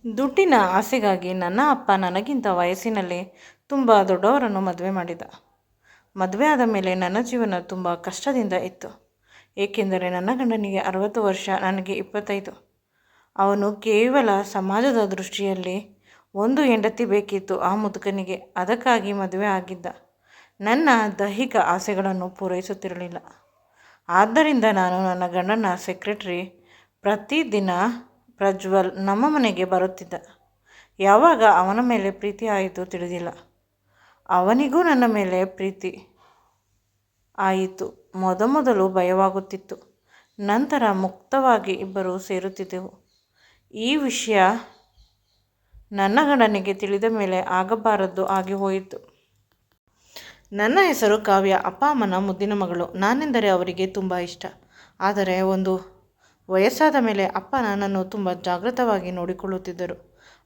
ದುಡ್ಡಿನ ಆಸೆಗಾಗಿ ನನ್ನ ಅಪ್ಪ ನನಗಿಂತ ವಯಸ್ಸಿನಲ್ಲಿ ತುಂಬ ದೊಡ್ಡವರನ್ನು ಮದುವೆ ಮಾಡಿದ. ಮದುವೆ ಆದ ಮೇಲೆ ನನ್ನ ಜೀವನ ತುಂಬ ಕಷ್ಟದಿಂದ ಇತ್ತು. ಏಕೆಂದರೆ ನನ್ನ ಗಂಡನಿಗೆ 60 ವರ್ಷ, ನನಗೆ 25. ಅವನು ಕೇವಲ ಸಮಾಜದ ದೃಷ್ಟಿಯಲ್ಲಿ ಒಂದು ಹೆಂಡತಿ ಬೇಕಿತ್ತು ಆ ಮುದುಕನಿಗೆ. ಅದಕ್ಕಾಗಿ ಮದುವೆ ಆಗಿದ್ದ. ನನ್ನ ದೈಹಿಕ ಆಸೆಗಳನ್ನು ಪೂರೈಸುತ್ತಿರಲಿಲ್ಲ. ಆದ್ದರಿಂದ ನಾನು ನನ್ನ ಗಂಡನ ಸೆಕ್ರೆಟರಿ. ಪ್ರತಿದಿನ ಪ್ರಜ್ವಲ್ ನಮ್ಮ ಮನೆಗೆ ಬರುತ್ತಿದ್ದ. ಯಾವಾಗ ಅವನ ಮೇಲೆ ಪ್ರೀತಿ ಆಯಿತು ತಿಳಿದಿಲ್ಲ. ಅವನಿಗೂ ನನ್ನ ಮೇಲೆ ಪ್ರೀತಿ ಆಯಿತು. ಮೊದಮೊದಲು ಭಯವಾಗುತ್ತಿತ್ತು. ನಂತರ ಮುಕ್ತವಾಗಿ ಇಬ್ಬರು ಸೇರುತ್ತಿದ್ದೆವು. ಈ ವಿಷಯ ನನ್ನ ಗಂಡನಿಗೆ ತಿಳಿದ ಮೇಲೆ ಆಗಬಾರದ್ದು ಆಗಿ ಹೋಯಿತು. ನನ್ನ ಹೆಸರು ಕಾವ್ಯ. ಅಪ್ಪ ಅಮ್ಮನ ಮುದ್ದಿನ ಮಗಳು. ನಾನೆಂದರೆ ಅವರಿಗೆ ತುಂಬ ಇಷ್ಟ. ಆದರೆ ಒಂದು ವಯಸ್ಸಾದ ಮೇಲೆ ಅಪ್ಪ ನನ್ನನ್ನು ತುಂಬ ಜಾಗೃತವಾಗಿ ನೋಡಿಕೊಳ್ಳುತ್ತಿದ್ದರು.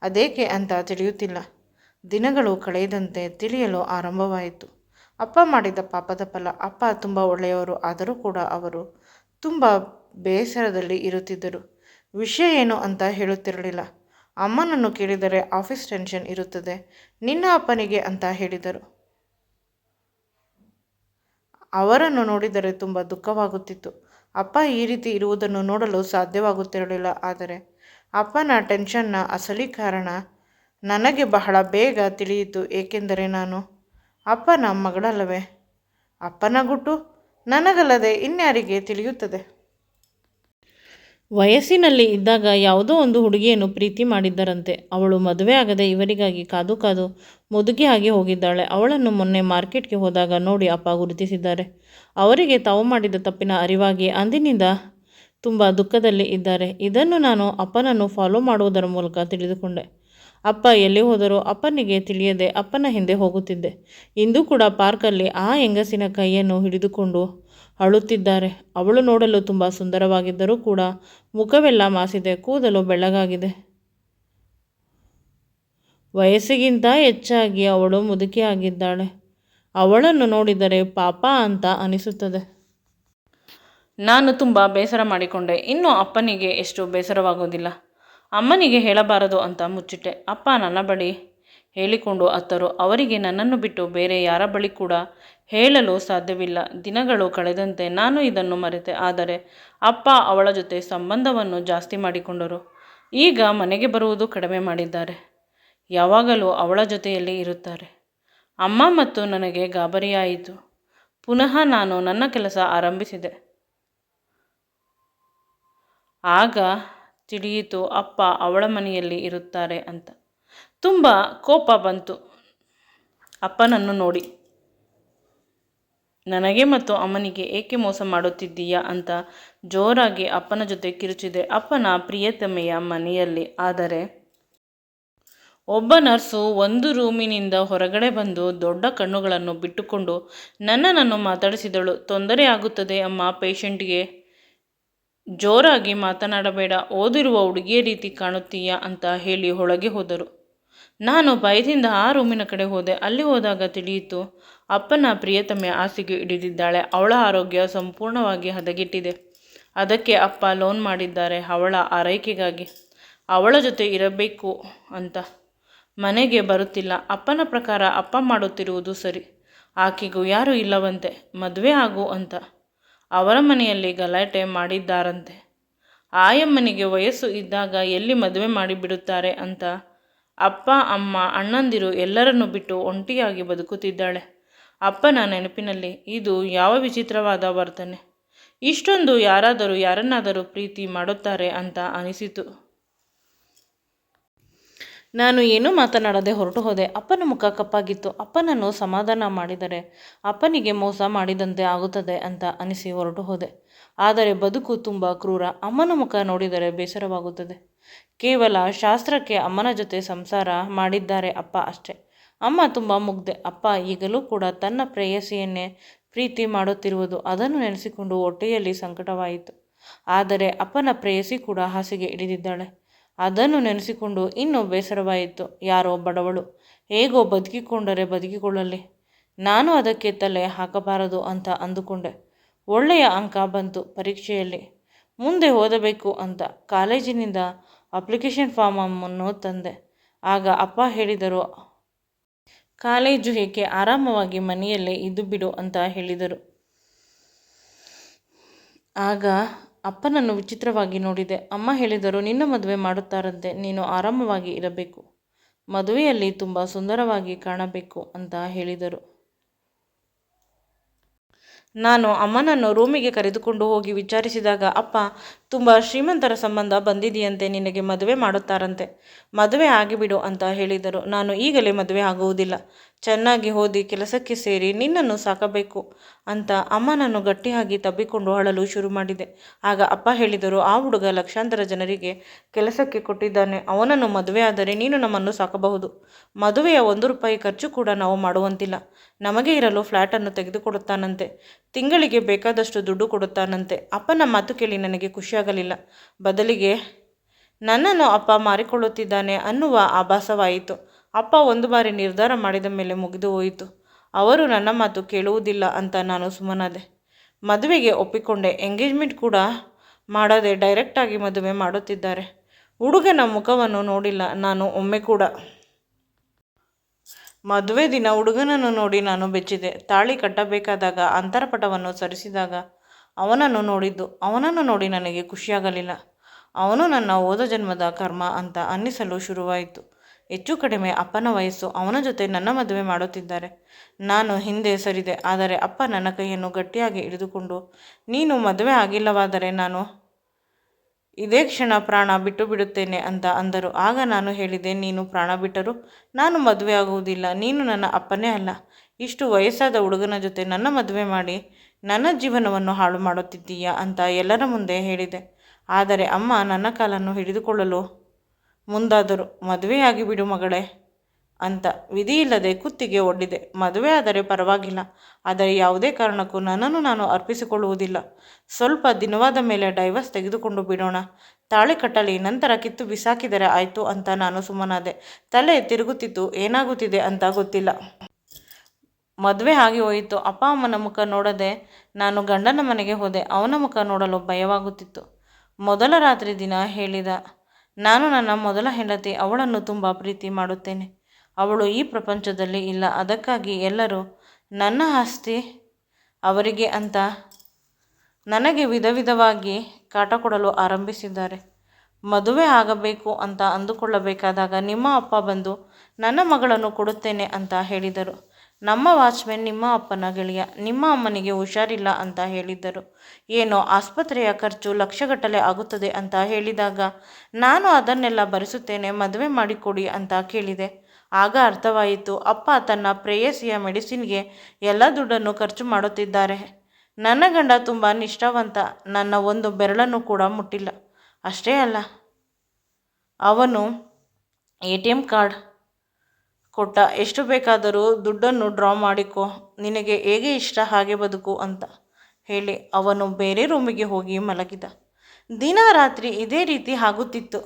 ಅದೇಕೆ ಅಂತ ತಿಳಿಯುತ್ತಿಲ್ಲ. ದಿನಗಳು ಕಳೆದಂತೆ ತಿಳಿಯಲು ಆರಂಭವಾಯಿತು. ಅಪ್ಪ ಮಾಡಿದ ಪಾಪದ ಫಲ. ಅಪ್ಪ ತುಂಬ ಒಳ್ಳೆಯವರು. ಆದರೂ ಕೂಡ ಅವರು ತುಂಬ ಬೇಸರದಲ್ಲಿ ಇರುತ್ತಿದ್ದರು. ವಿಷಯ ಏನು ಅಂತ ಹೇಳುತ್ತಿರಲಿಲ್ಲ. ಅಮ್ಮನನ್ನು ಕೇಳಿದರೆ ಆಫೀಸ್ ಟೆನ್ಷನ್ ಇರುತ್ತದೆ, ನಿನ್ನ ಅಪ್ಪನಿಗೆ ಅಂತ ಹೇಳಿದರು. ಅವರನ್ನು ನೋಡಿದರೆ ತುಂಬ ದುಃಖವಾಗುತ್ತಿತ್ತು. ಅಪ್ಪ ಈ ರೀತಿ ಇರುವುದನ್ನು ನೋಡಲು ಸಾಧ್ಯವಾಗುತ್ತಿರಲಿಲ್ಲ. ಆದರೆ ಅಪ್ಪನ ಟೆನ್ಷನ್ನ ಅಸಲಿ ಕಾರಣ ನನಗೆ ಬಹಳ ಬೇಗ ತಿಳಿಯಿತು. ಏಕೆಂದರೆ ನಾನು ಅಪ್ಪನ ಮಗಳಲ್ಲವೇ. ಅಪ್ಪನ ಗುಟ್ಟು ನನಗಲ್ಲದೆ ಇನ್ಯಾರಿಗೆ ತಿಳಿಯುತ್ತದೆ. ವಯಸ್ಸಿನಲ್ಲಿ ಇದ್ದಾಗ ಯಾವುದೋ ಒಂದು ಹುಡುಗಿಯನ್ನು ಪ್ರೀತಿ ಮಾಡಿದ್ದರಂತೆ. ಅವಳು ಮದುವೆ ಆಗದೆ ಇವರಿಗಾಗಿ ಕಾದು ಕಾದು ಮುದುಕಿ ಆಗಿ ಹೋಗಿದ್ದಾಳೆ. ಅವಳನ್ನು ಮೊನ್ನೆ ಮಾರ್ಕೆಟ್ಗೆ ಹೋದಾಗ ನೋಡಿ ಅಪ್ಪ ಗುರುತಿಸಿದ್ದಾರೆ. ಅವರಿಗೆ ತಾವು ಮಾಡಿದ ತಪ್ಪಿನ ಅರಿವಾಗಿ ಅಂದಿನಿಂದ ತುಂಬ ದುಃಖದಲ್ಲಿ ಇದ್ದಾರೆ. ಇದನ್ನು ನಾನು ಅಪ್ಪನನ್ನು ಫಾಲೋ ಮಾಡುವುದರ ಮೂಲಕ ತಿಳಿದುಕೊಂಡೆ. ಅಪ್ಪ ಎಲ್ಲಿ ಹೋದರೂ ಅಪ್ಪನಿಗೆ ತಿಳಿಯದೆ ಅಪ್ಪನ ಹಿಂದೆ ಹೋಗುತ್ತಿದ್ದೆ. ಇಂದು ಕೂಡ ಪಾರ್ಕಲ್ಲಿ ಆ ಹೆಂಗಸಿನ ಕೈಯನ್ನು ಹಿಡಿದುಕೊಂಡು ಅಳುತ್ತಿದ್ದಾರೆ. ಅವಳು ನೋಡಲು ತುಂಬ ಸುಂದರವಾಗಿದ್ದರೂ ಕೂಡ ಮುಖವೆಲ್ಲ ಮಾಸಿದೆ, ಕೂದಲು ಬೆಳ್ಳಗಾಗಿದೆ. ವಯಸ್ಸಿಗಿಂತ ಹೆಚ್ಚಾಗಿ ಅವಳು ಮುದುಕಿಯಾಗಿದ್ದಾಳೆ. ಅವಳನ್ನು ನೋಡಿದರೆ ಪಾಪ ಅಂತ ಅನಿಸುತ್ತದೆ. ನಾನು ತುಂಬ ಬೇಸರ ಮಾಡಿಕೊಂಡೆ. ಇನ್ನು ಅಪ್ಪನಿಗೆ ಎಷ್ಟು ಬೇಸರವಾಗೋದಿಲ್ಲ. ಅಮ್ಮನಿಗೆ ಹೇಳಬಾರದು ಅಂತ ಮುಚ್ಚಿಟ್ಟೆ. ಅಪ್ಪ ನನ್ನ ಬಳಿ ಹೇಳಿಕೊಂಡು ಅತ್ತರು. ಅವರಿಗೆ ನನ್ನನ್ನು ಬಿಟ್ಟು ಬೇರೆ ಯಾರ ಬಳಿ ಕೂಡ ಹೇಳಲು ಸಾಧ್ಯವಿಲ್ಲ. ದಿನಗಳು ಕಳೆದಂತೆ ನಾನು ಇದನ್ನು ಮರೆತೆ. ಆದರೆ ಅಪ್ಪ ಅವಳ ಜೊತೆ ಸಂಬಂಧವನ್ನು ಜಾಸ್ತಿ ಮಾಡಿಕೊಂಡರು. ಈಗ ಮನೆಗೆ ಬರುವುದು ಕಡಿಮೆ ಮಾಡಿದ್ದಾರೆ. ಯಾವಾಗಲೂ ಅವಳ ಜೊತೆಯಲ್ಲಿ ಇರುತ್ತಾರೆ. ಅಮ್ಮ ಮತ್ತು ನನಗೆ ಗಾಬರಿಯಾಯಿತು. ಪುನಃ ನಾನು ನನ್ನ ಕೆಲಸ ಆರಂಭಿಸಿದೆ. ಆಗ ತಿಳಿಯಿತು ಅಪ್ಪ ಅವಳ ಮನೆಯಲ್ಲಿ ಇರುತ್ತಾರೆ ಅಂತ. ತುಂಬ ಕೋಪ ಬಂತು ಅಪ್ಪನನ್ನು ನೋಡಿ. ನನಗೆ ಮತ್ತು ಅಮ್ಮನಿಗೆ ಏಕೆ ಮೋಸ ಮಾಡುತ್ತಿದ್ದೀಯಾ ಅಂತ ಜೋರಾಗಿ ಅಪ್ಪನ ಜೊತೆ ಕಿರುಚಿದೆ. ಅಪ್ಪನ ಪ್ರಿಯತಮೆಯ ಮನೆಯಲ್ಲಿ. ಆದರೆ ಒಬ್ಬ ನರ್ಸು ಒಂದು ರೂಮಿನಿಂದ ಹೊರಗಡೆ ಬಂದು ದೊಡ್ಡ ಕಣ್ಣುಗಳನ್ನು ಬಿಟ್ಟುಕೊಂಡು ನನ್ನನ್ನು ಮಾತಾಡಿಸಿದಳು. ತೊಂದರೆ ಆಗುತ್ತದೆ ಅಮ್ಮ ಪೇಷಂಟ್ಗೆ. ಜೋರಾಗಿ ಮಾತನಾಡಬೇಡ, ಓದಿರುವ ಹುಡುಗಿಯ ರೀತಿ ಕಾಣುತ್ತೀಯಾ ಅಂತ ಹೇಳಿ ಒಳಗೆ ಹೋದರು. ನಾನು ಭಯದಿಂದ ಆ ರೂಮಿನ ಕಡೆ ಹೋದೆ. ಅಲ್ಲಿ ಹೋದಾಗ ತಿಳಿಯಿತು ಅಪ್ಪನ ಪ್ರಿಯತಮೆ ಹಾಸಿಗೆ ಹಿಡಿದಿದ್ದಾಳೆ. ಅವಳ ಆರೋಗ್ಯ ಸಂಪೂರ್ಣವಾಗಿ ಹದಗೆಟ್ಟಿದೆ. ಅದಕ್ಕೆ ಅಪ್ಪ ಲೋನ್ ಮಾಡಿದ್ದಾರೆ ಅವಳ ಆರೈಕೆಗಾಗಿ. ಅವಳ ಜೊತೆ ಇರಬೇಕು ಅಂತ ಮನೆಗೆ ಬರುತ್ತಿಲ್ಲ. ಅಪ್ಪನ ಪ್ರಕಾರ ಅಪ್ಪ ಮಾಡುತ್ತಿರುವುದು ಸರಿ. ಆಕೆಗೂ ಯಾರೂ ಇಲ್ಲವಂತೆ. ಮದುವೆ ಆಗು ಅಂತ ಅವರ ಮನೆಯಲ್ಲಿ ಗಲಾಟೆ ಮಾಡಿದ್ದಾರಂತೆ. ಆಯಮ್ಮನಿಗೆ ವಯಸ್ಸು ಇದ್ದಾಗ ಎಲ್ಲಿ ಮದುವೆ ಮಾಡಿಬಿಡುತ್ತಾರೆ ಅಂತ ಅಪ್ಪ ಅಮ್ಮ ಅಣ್ಣಂದಿರು ಎಲ್ಲರನ್ನು ಬಿಟ್ಟು ಒಂಟಿಯಾಗಿ ಬದುಕುತ್ತಿದ್ದಾಳೆ. ಅಪ್ಪನ ನೆನಪಿನಲ್ಲಿ. ಇದು ಯಾವ ವಿಚಿತ್ರವಾದ ವರ್ತನೆ. ಇಷ್ಟೊಂದು ಯಾರಾದರೂ ಯಾರನ್ನಾದರೂ ಪ್ರೀತಿ ಮಾಡುತ್ತಾರೆ ಅಂತ ಅನಿಸಿತು. ನಾನು ಏನೂ ಮಾತನಾಡದೆ ಹೊರಟು ಹೋದೆ. ಅಪ್ಪನ ಮುಖ ಕಪ್ಪಾಗಿತ್ತು. ಅಪ್ಪನನ್ನು ಸಮಾಧಾನ ಮಾಡಿದರೆ ಅಪ್ಪನಿಗೆ ಮೋಸ ಮಾಡಿದಂತೆ ಆಗುತ್ತದೆ ಅಂತ ಅನಿಸಿ ಹೊರಟು ಹೋದೆ. ಆದರೆ ಬದುಕು ತುಂಬ ಕ್ರೂರ. ಅಮ್ಮನ ಮುಖ ನೋಡಿದರೆ ಬೇಸರವಾಗುತ್ತದೆ. ಕೇವಲ ಶಾಸ್ತ್ರಕ್ಕೆ ಅಮ್ಮನ ಜೊತೆ ಸಂಸಾರ ಮಾಡಿದ್ದಾರೆ ಅಪ್ಪ ಅಷ್ಟೇ. ಅಮ್ಮ ತುಂಬ ಮುಗ್ಧೆ. ಅಪ್ಪ ಈಗಲೂ ಕೂಡ ತನ್ನ ಪ್ರೇಯಸಿಯನ್ನೇ ಪ್ರೀತಿ ಮಾಡುತ್ತಿರುವುದು ಅದನ್ನು ನೆನೆಸಿಕೊಂಡು ಹೊಟ್ಟೆಯಲ್ಲಿ ಸಂಕಟವಾಯಿತು. ಆದರೆ ಅಪ್ಪನ ಪ್ರೇಯಸಿ ಕೂಡ ಹಾಸಿಗೆ ಹಿಡಿದಿದ್ದಾಳೆ. ಅದನ್ನು ನೆನೆಸಿಕೊಂಡು ಇನ್ನೂ ಬೇಸರವಾಯಿತು. ಯಾರೋ ಬಡವಳು, ಹೇಗೋ ಬದುಕಿಕೊಂಡರೆ ಬದುಕಿಕೊಳ್ಳಲಿ, ನಾನು ಅದಕ್ಕೆ ತಲೆ ಹಾಕಬಾರದು ಅಂತ ಅಂದುಕೊಂಡೆ. ಒಳ್ಳೆಯ ಅಂಕ ಬಂತು ಪರೀಕ್ಷೆಯಲ್ಲಿ. ಮುಂದೆ ಓದಬೇಕು ಅಂತ ಕಾಲೇಜಿನಿಂದ ಅಪ್ಲಿಕೇಶನ್ ಫಾರ್ಮನ್ನು ತಂದೆ. ಆಗ ಅಪ್ಪ ಹೇಳಿದರು, ಕಾಲೇಜು ಏಕೆ, ಆರಾಮವಾಗಿ ಮನೆಯಲ್ಲೇ ಇದ್ದು ಬಿಡು ಅಂತ ಹೇಳಿದರು. ಆಗ ಅಪ್ಪನನ್ನು ವಿಚಿತ್ರವಾಗಿ ನೋಡಿದೆ. ಅಮ್ಮ ಹೇಳಿದರು, ನಿನ್ನ ಮದುವೆ ಮಾಡುತ್ತಾರಂತೆ, ನೀನು ಆರಾಮವಾಗಿ ಇರಬೇಕು, ಮದುವೆಯಲ್ಲಿ ತುಂಬ ಸುಂದರವಾಗಿ ಕಾಣಬೇಕು ಅಂತ ಹೇಳಿದರು. ನಾನು ಅಮ್ಮನನ್ನು ರೂಮಿಗೆ ಕರೆದುಕೊಂಡು ಹೋಗಿ ವಿಚಾರಿಸಿದಾಗ ಅಪ್ಪ, ತುಂಬ ಶ್ರೀಮಂತರ ಸಂಬಂಧ ಬಂದಿದೆಯಂತೆ, ನಿನಗೆ ಮದುವೆ ಮಾಡುತ್ತಾರಂತೆ, ಮದುವೆ ಆಗಿಬಿಡು ಅಂತ ಹೇಳಿದರು. ನಾನು ಈಗಲೇ ಮದುವೆ ಆಗುವುದಿಲ್ಲ, ಚೆನ್ನಾಗಿ ಓದಿ ಕೆಲಸಕ್ಕೆ ಸೇರಿ ನಿನ್ನನ್ನು ಸಾಕಬೇಕು ಅಂತ ಅಮ್ಮನನ್ನು ಗಟ್ಟಿಯಾಗಿ ತಬ್ಬಿಕೊಂಡು ಅಳಲು ಶುರು ಮಾಡಿದೆ. ಆಗ ಅಪ್ಪ ಹೇಳಿದರು, ಆ ಹುಡುಗ ಲಕ್ಷಾಂತರ ಜನರಿಗೆ ಕೆಲಸಕ್ಕೆ ಕೊಟ್ಟಿದ್ದಾನೆ, ಅವನನ್ನು ಮದುವೆ ಆದರೆ ನೀನು ನಮ್ಮನ್ನು ಸಾಕಬಹುದು. ಮದುವೆಯ 1 ರೂಪಾಯಿ ಖರ್ಚು ಕೂಡ ನಾವು ಮಾಡುವಂತಿಲ್ಲ. ನಮಗೆ ಇರಲು ಫ್ಲ್ಯಾಟನ್ನು ತೆಗೆದುಕೊಡುತ್ತಾನಂತೆ, ತಿಂಗಳಿಗೆ ಬೇಕಾದಷ್ಟು ದುಡ್ಡು ಕೊಡುತ್ತಾನಂತೆ. ಅಪ್ಪನ ಮಾತು ಕೇಳಿ ನನಗೆ ಖುಷಿಯಾಗಲಿಲ್ಲ. ಬದಲಿಗೆ ನನ್ನನ್ನು ಅಪ್ಪ ಮಾರಿಕೊಳ್ಳುತ್ತಿದ್ದಾನೆ ಅನ್ನುವ ಆಭಾಸವಾಯಿತು. ಅಪ್ಪ ಒಂದು ಬಾರಿ ನಿರ್ಧಾರ ಮಾಡಿದ ಮೇಲೆ ಮುಗಿದು ಹೋಯಿತು. ಅವರು ನನ್ನ ಮಾತು ಕೇಳುವುದಿಲ್ಲ ಅಂತ ನಾನು ಸುಮ್ಮನಾದೆ. ಮದುವೆಗೆ ಒಪ್ಪಿಕೊಂಡೆ. ಎಂಗೇಜ್ಮೆಂಟ್ ಕೂಡ ಮಾಡದೆ ಡೈರೆಕ್ಟಾಗಿ ಮದುವೆ ಮಾಡುತ್ತಿದ್ದಾರೆ. ಹುಡುಗನ ಮುಖವನ್ನು ನೋಡಿಲ್ಲ ನಾನು ಒಮ್ಮೆ ಕೂಡ. ಮದುವೆ ದಿನ ಹುಡುಗನನ್ನು ನೋಡಿ ನಾನು ಬೆಚ್ಚಿದೆ. ತಾಳಿ ಕಟ್ಟಬೇಕಾದಾಗ ಅಂತರಪಟವನ್ನು ಸರಿಸಿದಾಗ ಅವನನ್ನು ನೋಡಿದ್ದು. ಅವನನ್ನು ನೋಡಿ ನನಗೆ ಖುಷಿಯಾಗಲಿಲ್ಲ. ಅವನು ನನ್ನ ಹೋದ ಜನ್ಮದ ಕರ್ಮ ಅಂತ ಅನ್ನಿಸಲು ಶುರುವಾಯಿತು. ಹೆಚ್ಚು ಕಡಿಮೆ ಅಪ್ಪನ ವಯಸ್ಸು. ಅವನ ಜೊತೆ ನನ್ನ ಮದುವೆ ಮಾಡುತ್ತಿದ್ದಾರೆ. ನಾನು ಹಿಂದೆ ಸರಿದೆ. ಆದರೆ ಅಪ್ಪ ನನ್ನ ಕೈಯನ್ನು ಗಟ್ಟಿಯಾಗಿ ಹಿಡಿದುಕೊಂಡು, ನೀನು ಮದುವೆ ಆಗಿಲ್ಲವಾದರೆ ನಾನು ಇದೇ ಕ್ಷಣ ಪ್ರಾಣ ಬಿಟ್ಟು ಬಿಡುತ್ತೇನೆ ಅಂತ ಅಂದರು. ಆಗ ನಾನು ಹೇಳಿದೆ, ನೀನು ಪ್ರಾಣ ಬಿಟ್ಟರೂ ನಾನು ಮದುವೆ ಆಗುವುದಿಲ್ಲ. ನೀನು ನನ್ನ ಅಪ್ಪನೇ ಅಲ್ಲ. ಇಷ್ಟು ವಯಸ್ಸಾದ ಹುಡುಗನ ಜೊತೆ ನನ್ನ ಮದುವೆ ಮಾಡಿ ನನ್ನ ಜೀವನವನ್ನು ಹಾಳು ಮಾಡುತ್ತಿದ್ದೀಯಾ ಅಂತ ಎಲ್ಲರ ಮುಂದೆ ಹೇಳಿದೆ. ಆದರೆ ಅಮ್ಮ ನನ್ನ ಕಾಲನ್ನು ಹಿಡಿದುಕೊಳ್ಳಲು ಮುಂದಾದರು. ಮದುವೆಯಾಗಿ ಬಿಡು ಮಗಳೇ ಅಂತ ವಿಧಿಯಿಲ್ಲದೆ ಕುತ್ತಿಗೆ ಒಡ್ಡಿದೆ. ಮದುವೆ ಆದರೆ ಪರವಾಗಿಲ್ಲ, ಆದರೆ ಯಾವುದೇ ಕಾರಣಕ್ಕೂ ನನ್ನನ್ನು ನಾನು ಅರ್ಪಿಸಿಕೊಳ್ಳುವುದಿಲ್ಲ. ಸ್ವಲ್ಪ ದಿನವಾದ ಮೇಲೆ ಡೈವರ್ಸ್ ತೆಗೆದುಕೊಂಡು ಬಿಡೋಣ, ತಾಳಿ ಕಟ್ಟಲಿ, ನಂತರ ಕಿತ್ತು ಬಿಸಾಕಿದರೆ ಆಯಿತು ಅಂತ ನಾನು ಸುಮ್ಮನಾದೆ. ತಲೆ ತಿರುಗುತ್ತಿತ್ತು. ಏನಾಗುತ್ತಿದೆ ಅಂತ ಗೊತ್ತಿಲ್ಲ. ಮದುವೆ ಆಗಿ ಹೋಯಿತು. ಅಪ್ಪ ಅಮ್ಮನ ಮುಖ ನೋಡದೆ ನಾನು ಗಂಡನ ಮನೆಗೆ ಹೋದೆ. ಅವನ ಮುಖ ನೋಡಲು ಭಯವಾಗುತ್ತಿತ್ತು. ಮೊದಲ ರಾತ್ರಿ ದಿನ ಹೇಳಿದ, ನಾನು ನನ್ನ ಮೊದಲ ಹೆಂಡತಿ, ಅವಳನ್ನು ತುಂಬ ಪ್ರೀತಿ ಮಾಡುತ್ತೇನೆ. ಅವಳು ಈ ಪ್ರಪಂಚದಲ್ಲಿ ಇಲ್ಲ. ಅದಕ್ಕಾಗಿ ಎಲ್ಲರೂ ನನ್ನ ಆಸ್ತಿ ಅವರಿಗೆ ಅಂತ ನನಗೆ ವಿಧ ವಿಧವಾಗಿ ಕಾಟ ಕೊಡಲು ಆರಂಭಿಸಿದ್ದಾರೆ. ಮದುವೆ ಆಗಬೇಕು ಅಂತ ಅಂದುಕೊಳ್ಳಬೇಕಾದಾಗ ನಿಮ್ಮ ಅಪ್ಪ ಬಂದು ನನ್ನ ಮಗಳನ್ನು ಕೊಡುತ್ತೇನೆ ಅಂತ ಹೇಳಿದರು. ನಮ್ಮ ವಾಚ್ಮೆನ್ ನಿಮ್ಮ ಅಪ್ಪನ ಗೆಳೆಯ. ನಿಮ್ಮ ಅಮ್ಮನಿಗೆ ಹುಷಾರಿಲ್ಲ ಅಂತ ಹೇಳಿದ್ದರು. ಏನೋ ಆಸ್ಪತ್ರೆಯ ಖರ್ಚು ಲಕ್ಷಗಟ್ಟಲೆ ಆಗುತ್ತದೆ ಅಂತ ಹೇಳಿದಾಗ ನಾನು ಅದನ್ನೆಲ್ಲ ಭರಿಸುತ್ತೇನೆ, ಮದುವೆ ಮಾಡಿಕೊಡಿ ಅಂತ ಕೇಳಿದೆ. ಆಗ ಅರ್ಥವಾಯಿತು, ಅಪ್ಪ ತನ್ನ ಪ್ರೇಯಸಿಯ ಮೆಡಿಸಿನ್ಗೆ ಎಲ್ಲ ದುಡ್ಡನ್ನು ಖರ್ಚು ಮಾಡುತ್ತಿದ್ದಾರೆ. ನನ್ನ ಗಂಡ ತುಂಬ ನಿಷ್ಠಾವಂತ, ನನ್ನ ಒಂದು ಬೆರಳನ್ನು ಕೂಡ ಮುಟ್ಟಿಲ್ಲ. ಅಷ್ಟೇ ಅಲ್ಲ, ಅವನು ATM ಕಾರ್ಡ್ ಕೊಟ್ಟ, ಎಷ್ಟು ಬೇಕಾದರೂ ದುಡ್ಡನ್ನು ಡ್ರಾ ಮಾಡಿಕೊ, ನಿನಗೆ ಹೇಗೆ ಇಷ್ಟ ಹಾಗೆ ಬದುಕು ಅಂತ ಹೇಳಿ ಅವನು ಬೇರೆ ರೂಮಿಗೆ ಹೋಗಿ ಮಲಗಿದ. ದಿನ ರಾತ್ರಿ ಇದೇ ರೀತಿ ಆಗುತ್ತಿತ್ತು.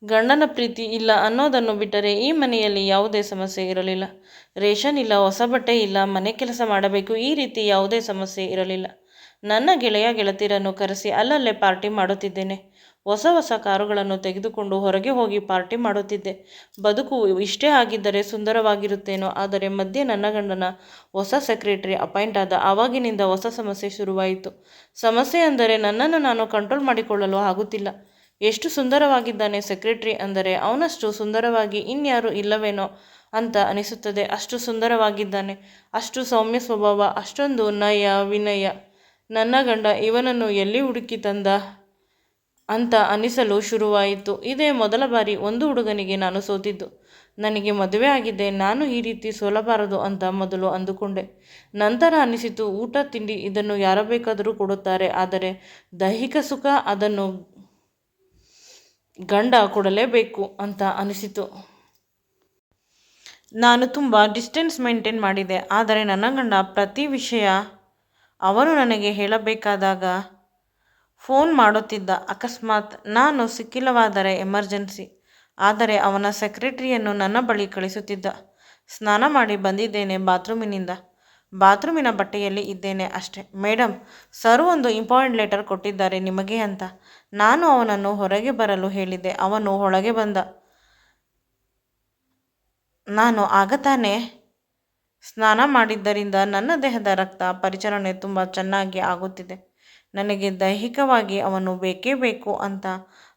ಗಂಡನ ಪ್ರೀತಿ ಇಲ್ಲ ಅನ್ನೋದನ್ನು ಬಿಟ್ಟರೆ ಈ ಮನೆಯಲ್ಲಿ ಯಾವುದೇ ಸಮಸ್ಯೆ ಇರಲಿಲ್ಲ. ರೇಷನ್ ಇಲ್ಲ, ಹೊಸ ಬಟ್ಟೆ ಇಲ್ಲ, ಮನೆ ಕೆಲಸ ಮಾಡಬೇಕು, ಈ ರೀತಿ ಯಾವುದೇ ಸಮಸ್ಯೆ ಇರಲಿಲ್ಲ. ನನ್ನ ಗೆಳೆಯ ಗೆಳತಿಯರನ್ನು ಕರೆಸಿ ಅಲ್ಲಲ್ಲೇ ಪಾರ್ಟಿ ಮಾಡುತ್ತಿದ್ದೇನೆ. ಹೊಸ ಹೊಸ ಕಾರುಗಳನ್ನು ತೆಗೆದುಕೊಂಡು ಹೊರಗೆ ಹೋಗಿ ಪಾರ್ಟಿ ಮಾಡುತ್ತಿದ್ದೆ. ಬದುಕು ಇಷ್ಟೇ ಆಗಿದ್ದರೆ ಸುಂದರವಾಗಿರುತ್ತೇನೋ. ಆದರೆ ಮಧ್ಯೆ ನನ್ನ ಗಂಡನ ಹೊಸ ಸೆಕ್ರೆಟರಿ ಅಪಾಯಿಂಟ್ ಆದ. ಆವಾಗಿನಿಂದ ಹೊಸ ಸಮಸ್ಯೆ ಶುರುವಾಯಿತು. ಸಮಸ್ಯೆ ಅಂದರೆ ನನ್ನನ್ನು ನಾನು ಕಂಟ್ರೋಲ್ ಮಾಡಿಕೊಳ್ಳಲು ಆಗುತ್ತಿಲ್ಲ. ಎಷ್ಟು ಸುಂದರವಾಗಿದ್ದಾನೆ ಸೆಕ್ರೆಟರಿ ಅಂದರೆ ಅವನಷ್ಟು ಸುಂದರವಾಗಿ ಇನ್ಯಾರೂ ಇಲ್ಲವೇನೋ ಅಂತ ಅನಿಸುತ್ತದೆ. ಅಷ್ಟು ಸುಂದರವಾಗಿದ್ದಾನೆ, ಅಷ್ಟು ಸೌಮ್ಯ ಸ್ವಭಾವ, ಅಷ್ಟೊಂದು ನಯ ವಿನಯ. ನನ್ನ ಗಂಡ ಇವನನ್ನು ಎಲ್ಲಿ ಹುಡುಕಿ ತಂದ ಅಂತ ಅನಿಸಲು ಶುರುವಾಯಿತು. ಇದೇ ಮೊದಲ ಬಾರಿ ಒಂದು ಹುಡುಗನಿಗೆ ನಾನು ಸೋತಿದ್ದು. ನನಗೆ ಮದುವೆ ಆಗಿದೆ, ನಾನು ಈ ರೀತಿ ಸೋಲಬಾರದು ಅಂತ ಮೊದಲು ಅಂದುಕೊಂಡೆ. ನಂತರ ಅನಿಸಿತು, ಊಟ ತಿಂಡಿ ಇದನ್ನು ಯಾರು ಬೇಕಾದರೂ ಕೊಡುತ್ತಾರೆ, ಆದರೆ ದೈಹಿಕ ಸುಖ ಅದನ್ನು ಗಂಡ ಕೊಡಲೇಬೇಕು ಅಂತ ಅನಿಸಿತು. ನಾನು ತುಂಬ ಡಿಸ್ಟೆನ್ಸ್ ಮೇಂಟೈನ್ ಮಾಡಿದೆ. ಆದರೆ ನನ್ನ ಗಂಡ ಪ್ರತಿ ವಿಷಯ ಅವನು ನನಗೆ ಹೇಳಬೇಕಾದಾಗ ಫೋನ್ ಮಾಡುತ್ತಿದ್ದ. ಅಕಸ್ಮಾತ್ ನಾನು ಸಿಕ್ಕಿಲ್ಲವಾದರೆ ಎಮರ್ಜೆನ್ಸಿ ಆದರೆ ಅವನ ಸೆಕ್ರೆಟರಿಯನ್ನು ನನ್ನ ಬಳಿ ಕಳಿಸುತ್ತಿದ್ದ. ಸ್ನಾನ ಮಾಡಿ ಬಂದಿದ್ದೇನೆ ಬಾತ್ರೂಮಿನಿಂದ, ಬಾತ್ರೂಮಿನ ಬಟ್ಟೆಯಲ್ಲಿ ಇದ್ದೇನೆ ಅಷ್ಟೇ. ಮೇಡಮ್, ಸರ್ ಒಂದು ಇಂಪಾರ್ಟೆಂಟ್ ಲೆಟರ್ ಕೊಟ್ಟಿದ್ದಾರೆ ನಿಮಗೆ ಅಂತ. ನಾನು ಅವನನ್ನು ಹೊರಗೆ ಬರಲು ಹೇಳಿದ್ದೆ. ಅವನು ಒಳಗೆ ಬಂದ. ನಾನು ಆಗ ತಾನೇ ಸ್ನಾನ ಮಾಡಿದ್ದರಿಂದ ನನ್ನ ದೇಹದ ರಕ್ತ ಪರಿಚಲನೆ ತುಂಬ ಚೆನ್ನಾಗಿ ಆಗುತ್ತಿದೆ. ನನಗೆ ದೈಹಿಕವಾಗಿ ಅವನು ಬೇಕೇ ಬೇಕು ಅಂತ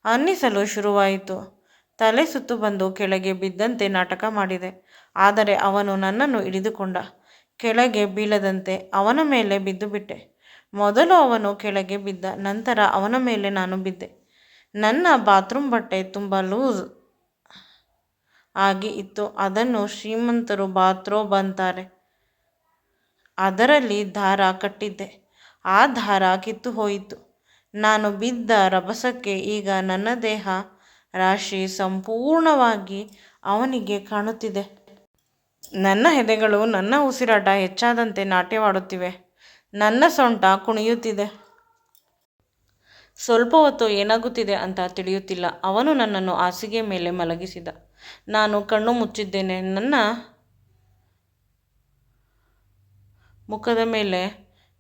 ಅನ್ನಿಸಲು ಶುರುವಾಯಿತು. ತಲೆ ಸುತ್ತು ಬಂದು ಕೆಳಗೆ ಬಿದ್ದಂತೆ ನಾಟಕ ಮಾಡಿದೆ. ಆದರೆ ಅವನು ನನ್ನನ್ನು ಹಿಡಿದುಕೊಂಡ. ಕೆಳಗೆ ಬೀಳದಂತೆ ಅವನ ಮೇಲೆ ಬಿದ್ದು ಬಿಟ್ಟೆ. ಮೊದಲು ಅವನು ಕೆಳಗೆ ಬಿದ್ದ, ನಂತರ ಅವನ ಮೇಲೆ ನಾನು ಬಿದ್ದೆ. ನನ್ನ ಬಾತ್ರೂಮ್ ಬಟ್ಟೆ ತುಂಬ ಲೂಸ್ ಆಗಿ ಇತ್ತು. ಅದನ್ನು ಶ್ರೀಮಂತರು ಬಾತ್ರೋಬ್ ಅಂತಾರೆ. ಅದರಲ್ಲಿ ದಾರ ಕಟ್ಟಿದ್ದೆ. ಆ ದಾರ ಕಿತ್ತು ಹೋಯಿತು. ನಾನು ಬಿದ್ದ ರಭಸಕ್ಕೆ ಈಗ ನನ್ನ ದೇಹ ರಾಶಿ ಸಂಪೂರ್ಣವಾಗಿ ಅವನಿಗೆ ಕಾಣುತ್ತಿದೆ. ನನ್ನ ಎದೆಗಳು ನನ್ನ ಉಸಿರಾಟ ಹೆಚ್ಚಾದಂತೆ ನಾಟ್ಯವಾಡುತ್ತಿವೆ. ನನ್ನ ಸೊಂಟ ಕುಣಿಯುತ್ತಿದೆ. ಸ್ವಲ್ಪ ಹೊತ್ತು ಏನಾಗುತ್ತಿದೆ ಅಂತ ತಿಳಿಯುತ್ತಿಲ್ಲ. ಅವನು ನನ್ನನ್ನು ಹಾಸಿಗೆ ಮೇಲೆ ಮಲಗಿಸಿದ. ನಾನು ಕಣ್ಣು ಮುಚ್ಚಿದ್ದೇನೆ. ನನ್ನ ಮುಖದ ಮೇಲೆ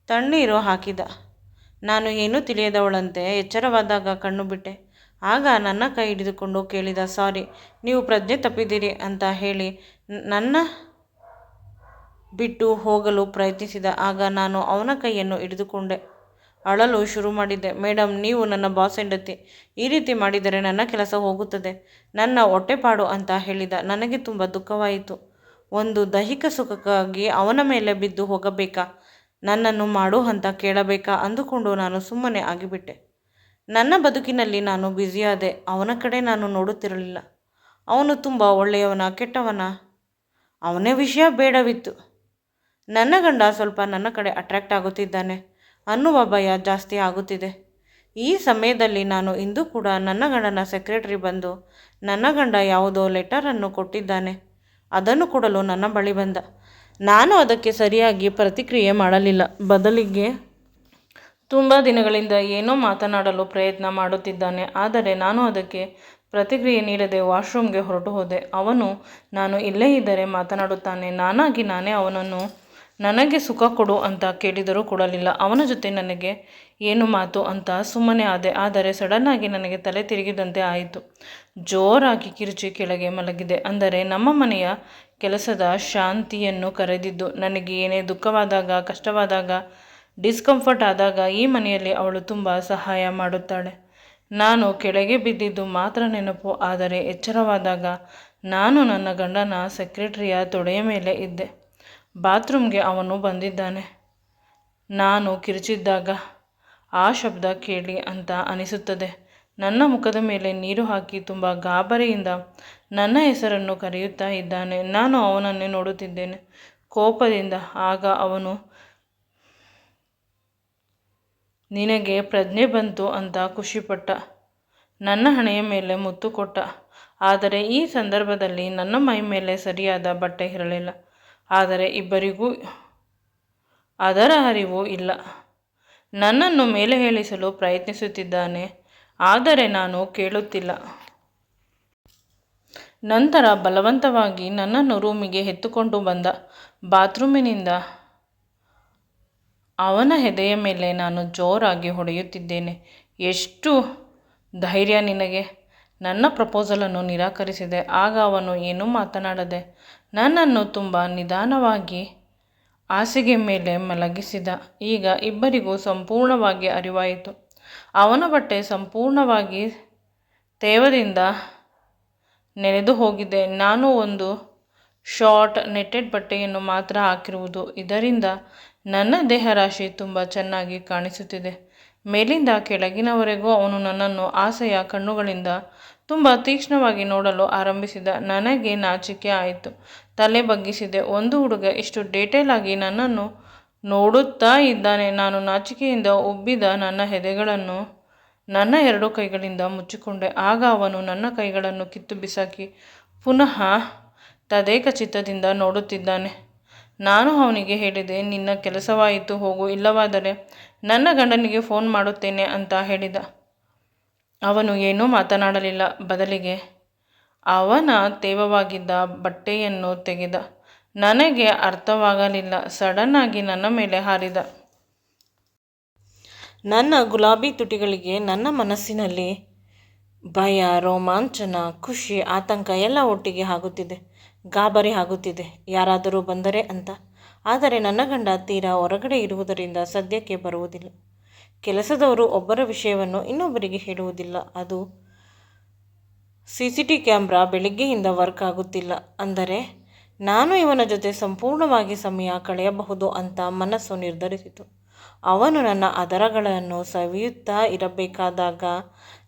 ತಣ್ಣೀರು ಹಾಕಿದ. ನಾನು ಏನೂ ತಿಳಿಯದವಳಂತೆ ಎಚ್ಚರವಾದಾಗ ಕಣ್ಣು ಬಿಟ್ಟೆ. ಆಗ ನನ್ನ ಕೈ ಹಿಡಿದುಕೊಂಡು ಕೇಳಿದ, ಸಾರಿ, ನೀವು ಪ್ರಜ್ಞೆ ತಪ್ಪಿದ್ದೀರಿ ಅಂತ ಹೇಳಿ ನನ್ನ ಬಿಟ್ಟು ಹೋಗಲು ಪ್ರಯತ್ನಿಸಿದ. ಆಗ ನಾನು ಅವನ ಕೈಯನ್ನು ಹಿಡಿದುಕೊಂಡೆ. ಅಳಲು ಶುರು ಮಾಡಿದ್ದೆ. ಮೇಡಮ್, ನೀವು ನನ್ನ ಬಾಸ್ ಹೆಂಡತಿ. ಈ ರೀತಿ ಮಾಡಿದರೆ ನನ್ನ ಕೆಲಸ ಹೋಗುತ್ತದೆ. ನನ್ನ ಹೊಟ್ಟೆಪಾಡು ಅಂತ ಹೇಳಿದ. ನನಗೆ ತುಂಬ ದುಃಖವಾಯಿತು. ಒಂದು ದೈಹಿಕ ಸುಖಕ್ಕಾಗಿ ಅವನ ಮೇಲೆ ಬಿದ್ದು ಹೋಗಬೇಕಾ? ನನ್ನನ್ನು ಮಾಡು ಅಂತ ಕೇಳಬೇಕಾ ಅಂದುಕೊಂಡು ನಾನು ಸುಮ್ಮನೆ ಆಗಿಬಿಟ್ಟೆ. ನನ್ನ ಬದುಕಿನಲ್ಲಿ ನಾನು ಬ್ಯುಸಿಯಾದೆ. ಅವನ ಕಡೆ ನಾನು ನೋಡುತ್ತಿರಲಿಲ್ಲ. ಅವನು ತುಂಬ ಒಳ್ಳೆಯವನ, ಕೆಟ್ಟವನ, ಅವನೇ ವಿಷಯ ಬೇಡವಿತ್ತು. ನನ್ನ ಗಂಡ ಸ್ವಲ್ಪ ನನ್ನ ಕಡೆ ಅಟ್ರ್ಯಾಕ್ಟ್ ಆಗುತ್ತಿದ್ದಾನೆ ಅನ್ನುವ ಭಯ ಜಾಸ್ತಿ ಆಗುತ್ತಿದೆ. ಈ ಸಮಯದಲ್ಲಿ ನಾನು ಇಂದು ಕೂಡ ನನ್ನ ಗಂಡನ ಸೆಕ್ರೆಟರಿ ಬಂದು ನನ್ನ ಗಂಡ ಯಾವುದೋ ಲೆಟರನ್ನು ಕೊಟ್ಟಿದ್ದಾನೆ, ಅದನ್ನು ಕೊಡಲು ನನ್ನ ಬಳಿ ಬಂದ. ನಾನು ಅದಕ್ಕೆ ಸರಿಯಾಗಿ ಪ್ರತಿಕ್ರಿಯೆ ಮಾಡಲಿಲ್ಲ. ಬದಲಿಗೆ ತುಂಬ ದಿನಗಳಿಂದ ಏನೋ ಮಾತನಾಡಲು ಪ್ರಯತ್ನ ಮಾಡುತ್ತಿದ್ದಾನೆ. ಆದರೆ ನಾನು ಅದಕ್ಕೆ ಪ್ರತಿಕ್ರಿಯೆ ನೀಡದೆ ವಾಶ್ರೂಮ್ಗೆ ಹೊರಟು ಹೋದೆ. ಅವನು ನಾನು ಇಲ್ಲೇ ಇದ್ದರೆ ಮಾತನಾಡುತ್ತಾನೆ. ನಾನಾಗಿ ನಾನೇ ಅವನನ್ನು ನನಗೆ ಸುಖ ಕೊಡು ಅಂತ ಕೇಳಿದರೂ ಕೊಡಲಿಲ್ಲ. ಅವನ ಜೊತೆ ನನಗೆ ಏನು ಮಾತು ಅಂತ ಸುಮ್ಮನೆ ಆದೆ. ಆದರೆ ಸಡನ್ನಾಗಿ ನನಗೆ ತಲೆ ತಿರುಗಿದಂತೆ ಆಯಿತು. ಜೋರಾಗಿ ಕಿರುಚಿ ಕೆಳಗೆ ಮಲಗಿದೆ. ಅಂದರೆ ನಮ್ಮ ಮನೆಯ ಕೆಲಸದ ಶಾಂತಿಯನ್ನು ಕರೆದಿದ್ದು. ನನಗೆ ಏನೇ ದುಃಖವಾದಾಗ, ಕಷ್ಟವಾದಾಗ, ಡಿಸ್ಕಂಫರ್ಟ್ ಆದಾಗ ಈ ಮನೆಯಲ್ಲಿ ಅವಳು ತುಂಬ ಸಹಾಯ ಮಾಡುತ್ತಾಳೆ. ನಾನು ಕೆಳಗೆ ಬಿದ್ದಿದ್ದು ಮಾತ್ರ ನೆನಪು. ಆದರೆ ಎಚ್ಚರವಾದಾಗ ನಾನು ನನ್ನ ಗಂಡನ ಸೆಕ್ರೆಟರಿಯ ತೊಡೆಯ ಮೇಲೆ ಇದ್ದೆ. ಬಾತ್ರೂಮ್ಗೆ ಅವನು ಬಂದಿದ್ದಾನೆ. ನಾನು ಕಿರುಚಿದ್ದಾಗ ಆ ಶಬ್ದ ಕೇಳಿ ಅಂತ ಅನಿಸುತ್ತದೆ. ನನ್ನ ಮುಖದ ಮೇಲೆ ನೀರು ಹಾಕಿ ತುಂಬ ಗಾಬರಿಯಿಂದ ನನ್ನ ಹೆಸರನ್ನು ಕರೆಯುತ್ತಾ ಇದ್ದಾನೆ. ನಾನು ಅವನನ್ನೇ ನೋಡುತ್ತಿದ್ದೇನೆ ಕೋಪದಿಂದ. ಆಗ ಅವನು ನಿನಗೆ ಪ್ರಜ್ಞೆ ಬಂತು ಅಂತ ಖುಷಿಪಟ್ಟ. ನನ್ನ ಹಣೆಯ ಮೇಲೆ ಮುತ್ತು ಕೊಟ್ಟ. ಆದರೆ ಈ ಸಂದರ್ಭದಲ್ಲಿ ನನ್ನ ಮೈ ಮೇಲೆ ಸರಿಯಾದ ಬಟ್ಟೆ ಇರಲಿಲ್ಲ. ಆದರೆ ಇಬ್ಬರಿಗೂ ಅದರ ಅರಿವು ಇಲ್ಲ. ನನ್ನನ್ನು ಮೇಲೆ ಹೇಳಿಸಲು ಪ್ರಯತ್ನಿಸುತ್ತಿದ್ದಾನೆ. ಆದರೆ ನಾನು ಕೇಳುತ್ತಿಲ್ಲ. ನಂತರ ಬಲವಂತವಾಗಿ ನನ್ನನ್ನು ರೂಮಿಗೆ ಎತ್ತುಕೊಂಡು ಬಂದ. ಬಾತ್ರೂಮಿನಿಂದ ಅವನ ಎದೆಯ ಮೇಲೆ ನಾನು ಜೋರಾಗಿ ಹೊಡೆಯುತ್ತಿದ್ದೇನೆ. ಎಷ್ಟು ಧೈರ್ಯ ನಿನಗೆ? ನನ್ನ ಪ್ರಪೋಸಲನ್ನು ನಿರಾಕರಿಸಿದೆ. ಆಗ ಅವನು ಏನೂ ಮಾತನಾಡದೆ ನನ್ನನ್ನು ತುಂಬ ನಿಧಾನವಾಗಿ ಹಾಸಿಗೆ ಮೇಲೆ ಮಲಗಿಸಿದ. ಈಗ ಇಬ್ಬರಿಗೂ ಸಂಪೂರ್ಣವಾಗಿ ಅರಿವಾಯಿತು. ಅವನ ಬಟ್ಟೆ ಸಂಪೂರ್ಣವಾಗಿ ತೇವದಿಂದ ನೆನೆದು ಹೋಗಿದೆ. ನಾನು ಒಂದು ಶಾರ್ಟ್ ನೆಟ್ಟೆಡ್ ಬಟ್ಟೆಯನ್ನು ಮಾತ್ರ ಹಾಕಿರುವುದು. ಇದರಿಂದ ನನ್ನ ದೇಹರಾಶಿ ತುಂಬ ಚೆನ್ನಾಗಿ ಕಾಣಿಸುತ್ತಿದೆ. ಮೇಲಿಂದ ಕೆಳಗಿನವರೆಗೂ ಅವನು ನನ್ನನ್ನು ಆಸೆಯ ಕಣ್ಣುಗಳಿಂದ ತುಂಬ ತೀಕ್ಷ್ಣವಾಗಿ ನೋಡಲು ಆರಂಭಿಸಿದ. ನನಗೆ ನಾಚಿಕೆ ಆಯಿತು. ತಲೆ ಬಗ್ಗಿಸಿದೆ. ಒಂದು ಹುಡುಗ ಇಷ್ಟು ಡೀಟೇಲ್ ಆಗಿ ನನ್ನನ್ನು ನೋಡುತ್ತಾ ಇದ್ದಾನೆ. ನಾನು ನಾಚಿಕೆಯಿಂದ ಉಬ್ಬಿದ ನನ್ನ ಎದೆಗಳನ್ನು ನನ್ನ 2 ಕೈಗಳಿಂದ ಮುಚ್ಚಿಕೊಂಡೆ. ಆಗ ಅವನು ನನ್ನ ಕೈಗಳನ್ನು ಕಿತ್ತು ಬಿಸಾಕಿ ಪುನಃ ತದೇಕ ಚಿತ್ತದಿಂದ ನೋಡುತ್ತಿದ್ದಾನೆ. ನಾನು ಅವನಿಗೆ ಹೇಳಿದೆ, ನಿನ್ನ ಕೆಲಸವಾಯಿತು, ಹೋಗು, ಇಲ್ಲವಾದರೆ ನನ್ನ ಗಂಡನಿಗೆ ಫೋನ್ ಮಾಡುತ್ತೇನೆ ಅಂತ ಹೇಳಿದ. ಅವನು ಏನೂ ಮಾತನಾಡಲಿಲ್ಲ. ಬದಲಿಗೆ ಅವನ ತೇವವಾಗಿದ್ದ ಬಟ್ಟೆಯನ್ನು ತೆಗೆದ. ನನಗೆ ಅರ್ಥವಾಗಲಿಲ್ಲ. ಸಡನ್ನಾಗಿ ನನ್ನ ಮೇಲೆ ಹಾರಿದ. ನನ್ನ ಗುಲಾಬಿ ತುಟಿಗಳಿಗೆ ನನ್ನ ಮನಸ್ಸಿನಲ್ಲಿ ಭಯ, ರೋಮಾಂಚನ, ಖುಷಿ, ಆತಂಕ ಎಲ್ಲ ಒಟ್ಟಿಗೆ ಆಗುತ್ತಿದೆ. ಗಾಬರಿ ಆಗುತ್ತಿದೆ ಯಾರಾದರೂ ಬಂದರೆ ಅಂತ. ಆದರೆ ನನ್ನ ಗಂಡ ತೀರಾ ಹೊರಗಡೆ ಇರುವುದರಿಂದ ಸದ್ಯಕ್ಕೆ ಬರುವುದಿಲ್ಲ. ಕೆಲಸದವರು ಒಬ್ಬರ ವಿಷಯವನ್ನು ಇನ್ನೊಬ್ಬರಿಗೆ ಹೇಳುವುದಿಲ್ಲ. ಅದು CCTV ಕ್ಯಾಮ್ರಾ ಬೆಳಿಗ್ಗೆಯಿಂದ ವರ್ಕ್ ಆಗುತ್ತಿಲ್ಲ ಅಂದರೆ ನಾನು ಇವನ ಜೊತೆ ಸಂಪೂರ್ಣವಾಗಿ ಸಮಯ ಕಳೆಯಬಹುದು ಅಂತ ಮನಸ್ಸು ನಿರ್ಧರಿಸಿತು. ಅವನು ನನ್ನ ಅದರಗಳನ್ನು ಸವಿಯುತ್ತಾ ಇರಬೇಕಾದಾಗ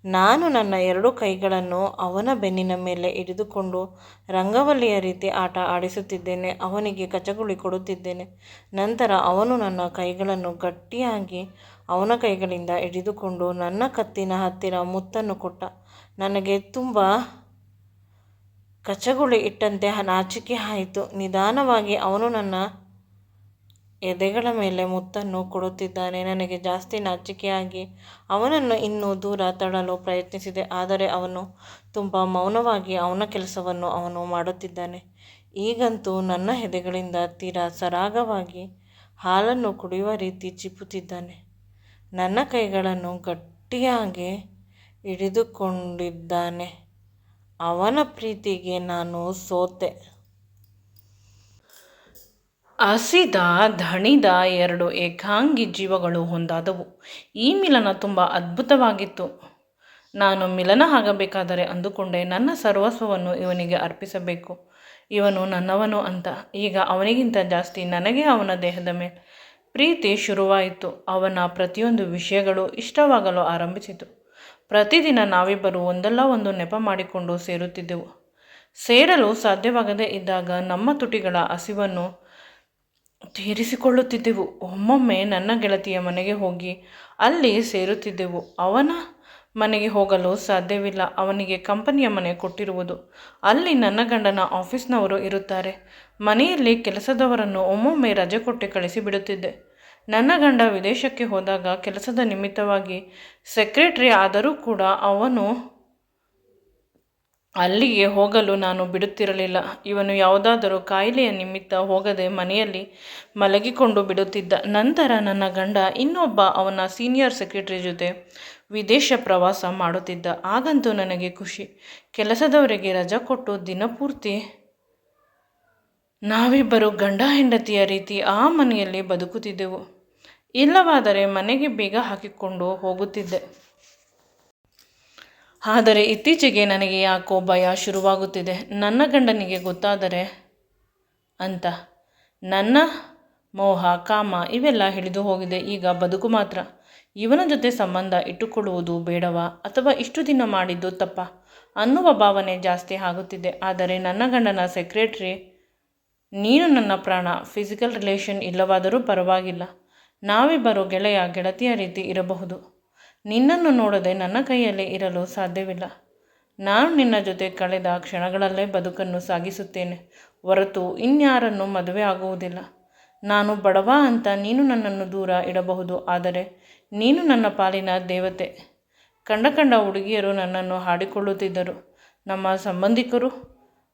ನಾನು ನನ್ನ 2 ಕೈಗಳನ್ನು ಅವನ ಬೆನ್ನಿನ ಮೇಲೆ ಹಿಡಿದುಕೊಂಡು ರಂಗವಲ್ಲಿಯ ರೀತಿ ಆಟ ಆಡಿಸುತ್ತಿದ್ದೇನೆ. ಅವನಿಗೆ ಕಚಗುಳಿ ಕೊಡುತ್ತಿದ್ದೇನೆ. ನಂತರ ಅವನು ನನ್ನ ಕೈಗಳನ್ನು ಗಟ್ಟಿಯಾಗಿ ಅವನ ಕೈಗಳಿಂದ ಹಿಡಿದುಕೊಂಡು ನನ್ನ ಕತ್ತಿನ ಹತ್ತಿರ ಮುತ್ತನ್ನು ಕೊಟ್ಟ. ನನಗೆ ತುಂಬ ಕಚಗುಳಿ ಇಟ್ಟಂತೆ ನಾಚಿಕೆ ಆಯಿತು. ನಿಧಾನವಾಗಿ ಅವನು ನನ್ನ ಎದೆಗಳ ಮೇಲೆ ಮುತ್ತನ್ನು ಕೊಡುತ್ತಿದ್ದಾನೆ. ನನಗೆ ಜಾಸ್ತಿ ನಾಚಿಕೆಯಾಗಿ ಅವನನ್ನು ಇನ್ನೂ ದೂರ ತಳ್ಳಲು ಪ್ರಯತ್ನಿಸಿದೆ. ಆದರೆ ಅವನು ತುಂಬ ಮೌನವಾಗಿ ಅವನ ಕೆಲಸವನ್ನು ಅವನು ಮಾಡುತ್ತಿದ್ದಾನೆ. ಈಗಂತೂ ನನ್ನ ಎದೆಗಳಿಂದ ತೀರಾ ಸರಾಗವಾಗಿ ಹಾಲನ್ನು ಕುಡಿಯುವ ರೀತಿ ಚಿಪ್ಪುತ್ತಿದ್ದಾನೆ. ನನ್ನ ಕೈಗಳನ್ನು ಗಟ್ಟಿಯಾಗಿ ಹಿಡಿದುಕೊಂಡಿದ್ದಾನೆ. ಅವನ ಪ್ರೀತಿಗೆ ನಾನು ಸೋತೆ. ಹಸಿದ ದಣಿದ 2 ಏಕಾಂಗಿ ಜೀವಗಳು ಒಂದಾದವು. ಈ ಮಿಲನ ತುಂಬ ಅದ್ಭುತವಾಗಿತ್ತು. ನಾನು ಮಿಲನ ಆಗಬೇಕಾದರೆ ಅಂದುಕೊಂಡೆ ನನ್ನ ಸರ್ವಸ್ವವನ್ನು ಇವನಿಗೆ ಅರ್ಪಿಸಬೇಕು. ಇವನು ನನ್ನವನು ಅಂತ. ಈಗ ಅವನಿಗಿಂತ ಜಾಸ್ತಿ ನನಗೆ ಅವನ ದೇಹದ ಮೇಲೆ ಪ್ರೀತಿ ಶುರುವಾಯಿತು. ಅವನ ಪ್ರತಿಯೊಂದು ವಿಷಯಗಳು ಇಷ್ಟವಾಗಲು ಆರಂಭಿಸಿತು. ಪ್ರತಿದಿನ ನಾವಿಬ್ಬರು ಒಂದಲ್ಲ ಒಂದು ನೆಪ ಮಾಡಿಕೊಂಡು ಸೇರುತ್ತಿದ್ದೆವು. ಸೇರಲು ಸಾಧ್ಯವಾಗದೇ ಇದ್ದಾಗ ನಮ್ಮ ತುಟಿಗಳ ಹಸಿವನ್ನು ತೀರಿಸಿಕೊಳ್ಳುತ್ತಿದ್ದೆವು. ಒಮ್ಮೊಮ್ಮೆ ನನ್ನ ಗೆಳತಿಯ ಮನೆಗೆ ಹೋಗಿ ಅಲ್ಲಿ ಸೇರುತ್ತಿದ್ದೆವು. ಅವನ ಮನೆಗೆ ಹೋಗಲು ಸಾಧ್ಯವಿಲ್ಲ. ಅವನಿಗೆ ಕಂಪನಿಯ ಮನೆ ಕೊಟ್ಟಿರುವುದು. ಅಲ್ಲಿ ನನ್ನ ಗಂಡನ ಆಫೀಸ್ನವರು ಇರುತ್ತಾರೆ. ಮನೆಯಲ್ಲಿ ಕೆಲಸದವರನ್ನು ಒಮ್ಮೊಮ್ಮೆ ರಜೆ ಕೊಟ್ಟು ಕಳಿಸಿಬಿಡುತ್ತಿದ್ದೆ. ನನ್ನ ಗಂಡ ವಿದೇಶಕ್ಕೆ ಹೋದಾಗ ಕೆಲಸದ ನಿಮಿತ್ತವಾಗಿ ಸೆಕ್ರೆಟರಿ ಆದರೂ ಕೂಡ ಅವನು ಅಲ್ಲಿಗೆ ಹೋಗಲು ನಾನು ಬಿಡುತ್ತಿರಲಿಲ್ಲ. ಇವನು ಯಾವುದಾದರೂ ಕಾಯಿಲೆಯ ನಿಮಿತ್ತ ಹೋಗದೆ ಮನೆಯಲ್ಲಿ ಮಲಗಿಕೊಂಡು ಬಿಡುತ್ತಿದ್ದ. ನಂತರ ನನ್ನ ಗಂಡ ಇನ್ನೊಬ್ಬ ಅವನ ಸೀನಿಯರ್ ಸೆಕ್ರೆಟರಿ ಜೊತೆ ವಿದೇಶ ಪ್ರವಾಸ ಮಾಡುತ್ತಿದ್ದ. ಆಗಂತೂ ನನಗೆ ಖುಷಿ. ಕೆಲಸದವರಿಗೆ ರಜಾ ಕೊಟ್ಟು ದಿನಪೂರ್ತಿ ನಾವಿಬ್ಬರು ಗಂಡ ಹೆಂಡತಿಯ ರೀತಿ ಆ ಮನೆಯಲ್ಲಿ ಬದುಕುತ್ತಿದ್ದೆವು. ಇಲ್ಲವಾದರೆ ಮನೆಗೆ ಬೇಗ ಹಾಕಿಕೊಂಡು ಹೋಗುತ್ತಿದ್ದೆ. ಆದರೆ ಇತ್ತೀಚೆಗೆ ನನಗೆ ಯಾಕೋ ಭಯ ಶುರುವಾಗುತ್ತಿದೆ. ನನ್ನ ಗಂಡನಿಗೆ ಗೊತ್ತಾದರೆ ಅಂತ. ನನ್ನ ಮೋಹ, ಕಾಮ ಇವೆಲ್ಲ ಹಿಡಿದು ಹೋಗಿದೆ. ಈಗ ಬದುಕು ಮಾತ್ರ. ಇವನ ಜೊತೆ ಸಂಬಂಧ ಇಟ್ಟುಕೊಳ್ಳುವುದು ಬೇಡವಾ ಅಥವಾ ಇಷ್ಟು ದಿನ ಮಾಡಿದ್ದು ತಪ್ಪ ಅನ್ನುವ ಭಾವನೆ ಜಾಸ್ತಿ ಆಗುತ್ತಿದೆ. ಆದರೆ ನನ್ನ ಗಂಡನ ಸೆಕ್ರೆಟರಿ, ನೀನು ನನ್ನ ಪ್ರಾಣ. ಫಿಸಿಕಲ್ ರಿಲೇಷನ್ ಇಲ್ಲವಾದರೂ ಪರವಾಗಿಲ್ಲ. ನಾವಿಬ್ಬರು ಗೆಳೆಯ ಗೆಳತಿಯ ರೀತಿ ಇರಬಹುದು. ನಿನ್ನನ್ನು ನೋಡದೆ ನನ್ನ ಕೈಯಲ್ಲಿ ಇರಲು ಸಾಧ್ಯವಿಲ್ಲ. ನಾನು ನಿನ್ನ ಜೊತೆ ಕಳೆದ ಕ್ಷಣಗಳಲ್ಲೇ ಬದುಕನ್ನು ಸಾಗಿಸುತ್ತೇನೆ ಹೊರತು ಇನ್ಯಾರನ್ನು ಮದುವೆ ಆಗುವುದಿಲ್ಲ. ನಾನು ಬಡವ ಅಂತ ನೀನು ನನ್ನನ್ನು ದೂರ ಇಡಬಹುದು. ಆದರೆ ನೀನು ನನ್ನ ಪಾಲಿನ ದೇವತೆ. ಕಂಡ ಹುಡುಗಿಯರು ನನ್ನನ್ನು ಹಾಡಿಕೊಳ್ಳುತ್ತಿದ್ದರು. ನಮ್ಮ ಸಂಬಂಧಿಕರು.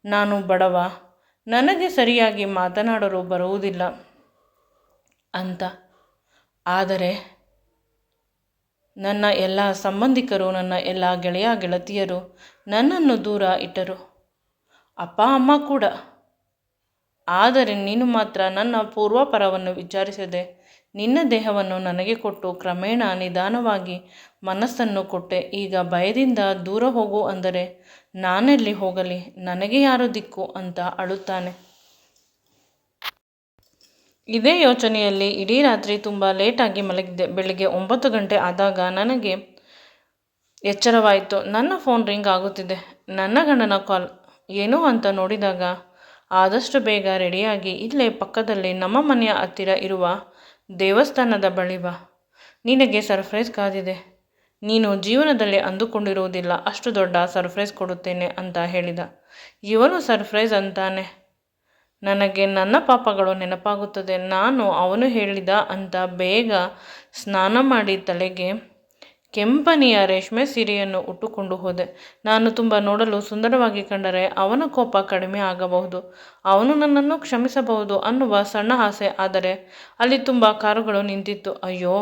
ನಾನು ಬಡವ, ನನಗೆ ಸರಿಯಾಗಿ ಮಾತನಾಡಲು ಬರುವುದಿಲ್ಲ ಅಂತ. ಆದರೆ ನನ್ನ ಎಲ್ಲ ಸಂಬಂಧಿಕರು, ನನ್ನ ಎಲ್ಲ ಗೆಳೆಯ ಗೆಳತಿಯರು ನನ್ನನ್ನು ದೂರ ಇಟ್ಟರು. ಅಪ್ಪ ಅಮ್ಮ ಕೂಡ. ಆದರೆ ನೀನು ಮಾತ್ರ ನನ್ನ ಪೂರ್ವಾಪರವನ್ನು ವಿಚಾರಿಸದೆ ನಿನ್ನ ದೇಹವನ್ನು ನನಗೆ ಕೊಟ್ಟು ಕ್ರಮೇಣ ನಿಧಾನವಾಗಿ ಮನಸ್ಸನ್ನು ಕೊಟ್ಟೆ. ಈಗ ಭಯದಿಂದ ದೂರ ಹೋಗು ಅಂದರೆ ನಾನೆಲ್ಲಿ ಹೋಗಲಿ, ನನಗೆ ಯಾರು ದಿಕ್ಕು ಅಂತ ಅಳುತ್ತಾನೆ. ಇದೇ ಯೋಚನೆಯಲ್ಲಿ ಇಡೀ ರಾತ್ರಿ ತುಂಬ ಲೇಟಾಗಿ ಮಲಗಿದ್ದೆ. ಬೆಳಗ್ಗೆ 9 ಗಂಟೆ ಆದಾಗ ನನಗೆ ಎಚ್ಚರವಾಯಿತು. ನನ್ನ ಫೋನ್ ರಿಂಗ್ ಆಗುತ್ತಿದೆ. ನನ್ನ ಗಂಡನ ಕಾಲ್. ಏನು ಅಂತ ನೋಡಿದಾಗ, ಆದಷ್ಟು ಬೇಗ ರೆಡಿಯಾಗಿ ಇಲ್ಲೇ ಪಕ್ಕದಲ್ಲಿ ನಮ್ಮ ಮನೆಯ ಹತ್ತಿರ ಇರುವ ದೇವಸ್ಥಾನದ ಬಳಿ ಬಾ. ನಿನಗೆ ಸರ್ಪ್ರೈಸ್ ಕಾದಿದೆ. ನೀನು ಜೀವನದಲ್ಲಿ ಅಂದುಕೊಂಡಿರುವುದಿಲ್ಲ ಅಷ್ಟು ದೊಡ್ಡ ಸರ್ಪ್ರೈಸ್ ಕೊಡುತ್ತೇನೆ ಅಂತ ಹೇಳಿದ. ಇವನು ಸರ್ಪ್ರೈಸ್ ಅಂತಾನೆ. ನನಗೆ ನನ್ನ ಪಾಪಗಳು ನೆನಪಾಗುತ್ತದೆ. ನಾನು ಅವನು ಹೇಳಿದ ಅಂತ ಬೇಗ ಸ್ನಾನ ಮಾಡಿ ತಲೆಗೆ ಕೆಂಪನೆಯ ರೇಷ್ಮೆ ಸೀರೆಯನ್ನು ಉಟ್ಟುಕೊಂಡು ಹೋದೆ. ನಾನು ತುಂಬ ನೋಡಲು ಸುಂದರವಾಗಿ ಕಂಡರೆ ಅವನ ಕೋಪ ಕಡಿಮೆ ಆಗಬಹುದು, ಅವನು ನನ್ನನ್ನು ಕ್ಷಮಿಸಬಹುದು ಅನ್ನುವ ಸಣ್ಣ ಆಸೆ. ಆದರೆ ಅಲ್ಲಿ ತುಂಬ ಕಾರುಗಳು ನಿಂತಿತ್ತು. ಅಯ್ಯೋ,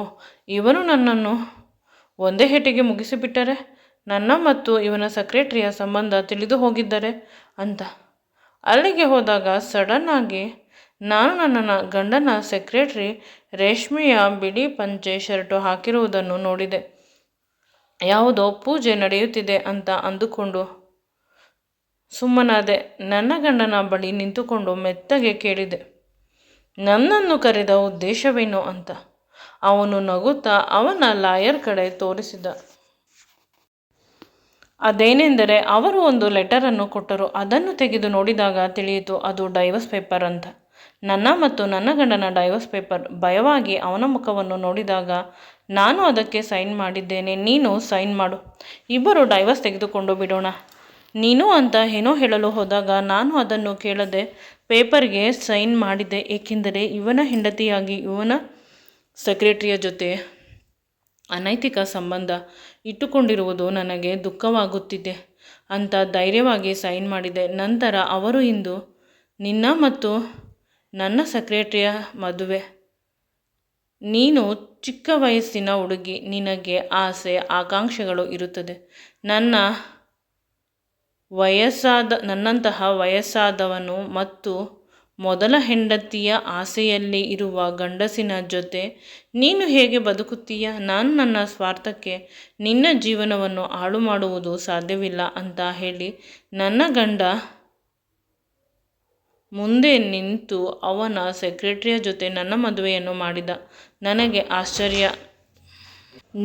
ಇವನು ನನ್ನನ್ನು ಒಂದೇ ಹೇಟಿಗೆ ಮುಗಿಸಿಬಿಟ್ಟರೆ, ನನ್ನ ಮತ್ತು ಇವನ ಸೆಕ್ರೆಟರಿಯ ಸಂಬಂಧ ತಿಳಿದು ಹೋಗಿದ್ದರೆ ಅಂತ. ಅಲ್ಲಿಗೆ ಹೋದಾಗ ಸಡನ್ ಆಗಿ ನಾನು ನನ್ನ ಗಂಡನ ಸೆಕ್ರೆಟರಿ ರೇಷ್ಮೆಯ ಬಿಳಿ ಪಂಚೆ ಶರ್ಟು ಹಾಕಿರುವುದನ್ನು ನೋಡಿದೆ. ಯಾವುದೋ ಪೂಜೆ ನಡೆಯುತ್ತಿದೆ ಅಂತ ಅಂದುಕೊಂಡು ಸುಮ್ಮನಾದೆ. ನನ್ನ ಗಂಡನ ಬಳಿ ನಿಂತುಕೊಂಡು ಮೆತ್ತಗೆ ಕೇಳಿದೆ, ನನ್ನನ್ನು ಕರೆದ ಉದ್ದೇಶವೇನು ಅಂತ. ಅವನು ನಗುತ್ತಾ ಅವನ ಲಾಯರ್ ಕಡೆ ತೋರಿಸಿದ. ಅದೇನೆಂದರೆ ಅವರು ಒಂದು ಲೆಟರನ್ನು ಕೊಟ್ಟರು. ಅದನ್ನು ತೆಗೆದು ನೋಡಿದಾಗ ತಿಳಿಯಿತು ಅದು ಡೈವರ್ಸ್ ಪೇಪರ್ ಅಂತ. ನನ್ನ ಮತ್ತು ನನ್ನ ಗಂಡನ ಡೈವರ್ಸ್ ಪೇಪರ್. ಭಯವಾಗಿ ಅವನ ಮುಖವನ್ನು ನೋಡಿದಾಗ, ನಾನು ಅದಕ್ಕೆ ಸೈನ್ ಮಾಡಿದ್ದೇನೆ, ನೀನು ಸೈನ್ ಮಾಡು, ಇಬ್ಬರು ಡೈವರ್ಸ್ ತೆಗೆದುಕೊಂಡು ಬಿಡೋಣ ನೀನು ಅಂತ ಏನೋ ಹೇಳಲು ಹೋದಾಗ ನಾನು ಅದನ್ನು ಕೇಳದೆ ಪೇಪರ್ಗೆ ಸೈನ್ ಮಾಡಿದೆ. ಏಕೆಂದರೆ ಇವನ ಹೆಂಡತಿಯಾಗಿ ಇವನ ಸೆಕ್ರೆಟರಿಯ ಜೊತೆ ಅನೈತಿಕ ಸಂಬಂಧ ಇಟ್ಟುಕೊಂಡಿರುವುದು ನನಗೆ ದುಃಖವಾಗುತ್ತಿದೆ ಅಂತ ಧೈರ್ಯವಾಗಿ ಸೈನ್ ಮಾಡಿದೆ. ನಂತರ ಅವರು ಇಂದು ನಿನ್ನ ಮತ್ತು ನನ್ನ ಸೆಕ್ರೆಟರಿಯ ಮದುವೆ. ನೀನು ಚಿಕ್ಕ ವಯಸ್ಸಿನ ಹುಡುಗಿ, ನಿನಗೆ ಆಸೆ ಆಕಾಂಕ್ಷೆಗಳು ಇರುತ್ತದೆ. ನನ್ನಂತಹ ವಯಸ್ಸಾದವನು ಮತ್ತು ಮೊದಲ ಹೆಂಡತಿಯ ಆಸೆಯಲ್ಲಿ ಇರುವ ಗಂಡಸಿನ ಜೊತೆ ನೀನು ಹೇಗೆ ಬದುಕುತ್ತೀಯ? ನಾನು ನನ್ನ ಸ್ವಾರ್ಥಕ್ಕೆ ನಿನ್ನ ಜೀವನವನ್ನು ಹಾಳು ಮಾಡುವುದು ಸಾಧ್ಯವಿಲ್ಲ ಅಂತ ಹೇಳಿ ನನ್ನ ಗಂಡ ಮುಂದೆ ನಿಂತು ಅವನ ಸೆಕ್ರೆಟರಿಯ ಜೊತೆ ನನ್ನ ಮದುವೆಯನ್ನು ಮಾಡಿದ. ನನಗೆ ಆಶ್ಚರ್ಯ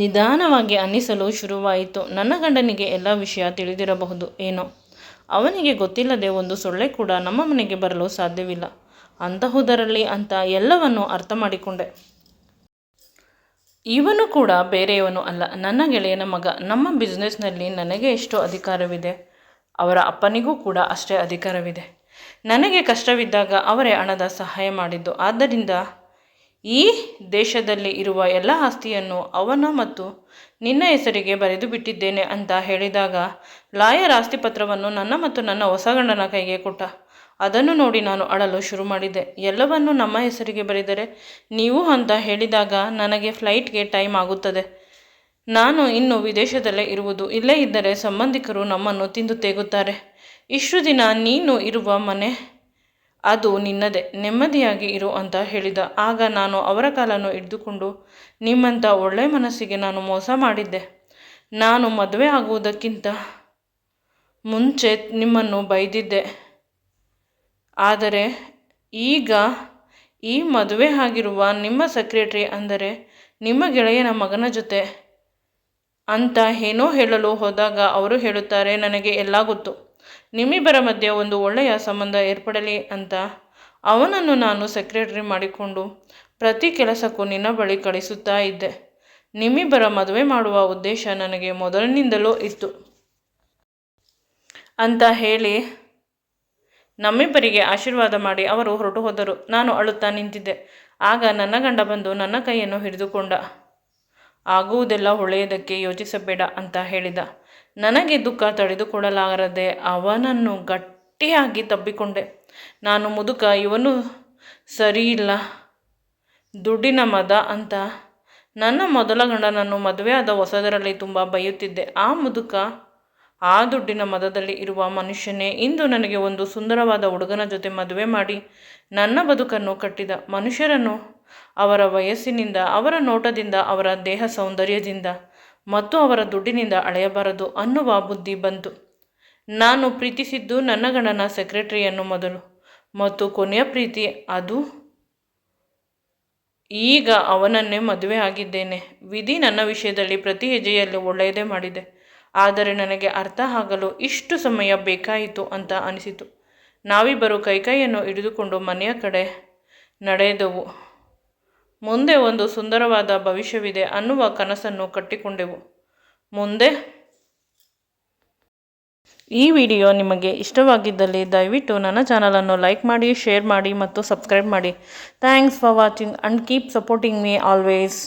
ನಿಧಾನವಾಗಿ ಅನ್ನಿಸಲು ಶುರುವಾಯಿತು. ನನ್ನ ಗಂಡನಿಗೆ ಎಲ್ಲ ವಿಷಯ ತಿಳಿದಿರಬಹುದು ಏನೋ. ಅವನಿಗೆ ಗೊತ್ತಿಲ್ಲದೆ ಒಂದು ಸೊಳ್ಳೆ ಕೂಡ ನಮ್ಮ ಮನೆಗೆ ಬರಲು ಸಾಧ್ಯವಿಲ್ಲ ಅಂತಹುದರಲ್ಲಿ ಅಂತ ಎಲ್ಲವನ್ನು ಅರ್ಥ ಮಾಡಿಕೊಂಡೆ. ಇವನು ಕೂಡ ಬೇರೆಯವನು ಅಲ್ಲ, ನನ್ನ ಗೆಳೆಯನ ಮಗ. ನಮ್ಮ ಬಿಸ್ನೆಸ್ನಲ್ಲಿ ನನಗೆ ಎಷ್ಟು ಅಧಿಕಾರವಿದೆ, ಅವರ ಅಪ್ಪನಿಗೂ ಕೂಡ ಅಷ್ಟೇ ಅಧಿಕಾರವಿದೆ. ನನಗೆ ಕಷ್ಟವಿದ್ದಾಗ ಅವರೇ ಹಣದ ಸಹಾಯ ಮಾಡಿದ್ದು. ಆದ್ದರಿಂದ ಈ ದೇಶದಲ್ಲಿ ಇರುವ ಎಲ್ಲ ಆಸ್ತಿಯನ್ನು ಅವನ ಮತ್ತು ನಿನ್ನ ಹೆಸರಿಗೆ ಬರೆದು ಬಿಟ್ಟಿದ್ದೇನೆ ಅಂತ ಹೇಳಿದಾಗ ಲಾಯರ್ ಆಸ್ತಿ ಪತ್ರವನ್ನು ನನ್ನ ಮತ್ತು ನನ್ನ ಹೊಸ ಗಂಡನ ಕೈಗೆ ಕೊಟ್ಟ. ಅದನ್ನು ನೋಡಿ ನಾನು ಅಳಲು ಶುರು ಮಾಡಿದೆ. ಎಲ್ಲವನ್ನು ನಮ್ಮ ಹೆಸರಿಗೆ ಬರೆದರೆ ನೀವು ಅಂತ ಹೇಳಿದಾಗ ನನಗೆ ಫ್ಲೈಟ್ಗೆ ಟೈಮ್ ಆಗುತ್ತದೆ. ನಾನು ಇನ್ನು ವಿದೇಶದಲ್ಲೇ ಇರುವುದು. ಇಲ್ಲೇ ಇದ್ದರೆ ಸಂಬಂಧಿಕರು ನಮ್ಮನ್ನು ತಿಂದು ತೇಗುತ್ತಾರೆ. ಇಷ್ಟು ದಿನ ನೀನು ಇರುವ ಮನೆ ಅದು ನಿನ್ನದೇ, ನೆಮ್ಮದಿಯಾಗಿ ಇರು ಅಂತ ಹೇಳಿದ. ಆಗ ನಾನು ಅವರ ಕಾಲನ್ನು ಹಿಡಿದುಕೊಂಡು, ನಿಮ್ಮಂಥ ಒಳ್ಳೆ ಮನಸ್ಸಿಗೆ ನಾನು ಮೋಸ ಮಾಡಿದ್ದೆ. ನಾನು ಮದುವೆ ಆಗುವುದಕ್ಕಿಂತ ಮುಂಚೆ ನಿಮ್ಮನ್ನು ಬೈದಿದ್ದೆ. ಆದರೆ ಈಗ ಈ ಮದುವೆ ಆಗಿರುವ ನಿಮ್ಮ ಸೆಕ್ರೆಟರಿ ಅಂದರೆ ನಿಮ್ಮ ಗೆಳೆಯನ ಮಗನ ಜೊತೆ ಅಂತ ಏನೋ ಹೇಳಲು ಹೋದಾಗ ಅವರು ಹೇಳುತ್ತಾರೆ, ನನಗೆ ಎಲ್ಲ ಗೊತ್ತು, ನಿಮ್ಮಿಬ್ಬರ ಮಧ್ಯೆ ಒಂದು ಒಳ್ಳೆಯ ಸಂಬಂಧ ಏರ್ಪಡಲಿ ಅಂತ ಅವನನ್ನು ನಾನು ಸೆಕ್ರೆಟರಿ ಮಾಡಿಕೊಂಡು ಪ್ರತಿ ಕೆಲಸಕ್ಕೂ ನಿನ್ನ ಬಳಿ ಕಳಿಸುತ್ತಾ ಇದ್ದೆ. ನಿಮ್ಮಿಬ್ಬರ ಮದುವೆ ಮಾಡುವ ಉದ್ದೇಶ ನನಗೆ ಮೊದಲಿನಿಂದಲೂ ಇತ್ತು ಅಂತ ಹೇಳಿ ನಮ್ಮಿಬ್ಬರಿಗೆ ಆಶೀರ್ವಾದ ಮಾಡಿ ಅವರು ಹೊರಟು ಹೋದರು. ನಾನು ಅಳುತ್ತಾ ನಿಂತಿದ್ದೆ. ಆಗ ನನ್ನ ಗಂಡ ಬಂದು ನನ್ನ ಕೈಯನ್ನು ಹಿಡಿದುಕೊಂಡ. ಆಗುವುದೆಲ್ಲ ಒಳ್ಳೆಯದಕ್ಕೆ ಯೋಚಿಸಬೇಡ ಅಂತ ಹೇಳಿದ. ನನಗೆ ದುಃಖ ತಡೆದುಕೊಳ್ಳಲಾರದೆ ಅವನನ್ನು ಗಟ್ಟಿಯಾಗಿ ತಬ್ಬಿಕೊಂಡೆ. ನಾನು ಮುದುಕ, ಇವನು ಸರಿಯಿಲ್ಲ, ದುಡ್ಡಿನ ಮದ ಅಂತ ನನ್ನ ಮೊದಲ ಗಂಡನನ್ನು ಮದುವೆಯಾದ ಹೊಸದರಲ್ಲಿ ತುಂಬ ಬೈಯುತ್ತಿದ್ದೆ. ಆ ಮುದುಕ, ಆ ದುಡ್ಡಿನ ಮದದಲ್ಲಿ ಇರುವ ಮನುಷ್ಯನೇ ಇಂದು ನನಗೆ ಒಂದು ಸುಂದರವಾದ ಹುಡುಗನ ಜೊತೆ ಮದುವೆ ಮಾಡಿ ನನ್ನ ಬದುಕನ್ನು ಕಟ್ಟಿದ. ಮನುಷ್ಯರನ್ನು ಅವರ ವಯಸ್ಸಿನಿಂದ, ಅವರ ನೋಟದಿಂದ, ಅವರ ದೇಹ ಸೌಂದರ್ಯದಿಂದ ಮತ್ತು ಅವರ ದುಡ್ಡಿನಿಂದ ಅಳೆಯಬಾರದು ಅನ್ನುವ ಬುದ್ಧಿ ಬಂತು. ನಾನು ಪ್ರೀತಿಸಿದ್ದು ನನ್ನ ಗಂಡನ ಸೆಕ್ರೆಟರಿಯನ್ನು ಮೊದಲು ಮತ್ತು ಕೊನೆಯ ಪ್ರೀತಿ ಅದು. ಈಗ ಅವನನ್ನೇ ಮದುವೆ ಆಗಿದ್ದೇನೆ. ವಿಧಿ ನನ್ನ ವಿಷಯದಲ್ಲಿ ಪ್ರತಿ ಹೆಜ್ಜೆಯಲ್ಲಿ ಒಳ್ಳೆಯದೇ ಮಾಡಿದೆ. ಆದರೆ ನನಗೆ ಅರ್ಥ ಆಗಲು ಇಷ್ಟು ಸಮಯ ಬೇಕಾಯಿತು ಅಂತ ಅನಿಸಿತು. ನಾವಿಬ್ಬರು ಕೈಕೈಯನ್ನು ಹಿಡಿದುಕೊಂಡು ಮನೆಯ ಕಡೆ ನಡೆದೆವು. ಮುಂದೆ ಒಂದು ಸುಂದರವಾದ ಭವಿಷ್ಯವಿದೆ ಅನ್ನುವ ಕನಸನ್ನು ಕಟ್ಟಿಕೊಂಡೆವು. ಮುಂದೆ ಈ ವಿಡಿಯೋ ನಿಮಗೆ ಇಷ್ಟವಾಗಿದ್ದಲ್ಲಿ ದಯವಿಟ್ಟು ನನ್ನ ಚಾನಲನ್ನು ಲೈಕ್ ಮಾಡಿ, ಶೇರ್ ಮಾಡಿ ಮತ್ತು ಸಬ್ಸ್ಕ್ರೈಬ್ ಮಾಡಿ. Thanks for watching and keep supporting me always.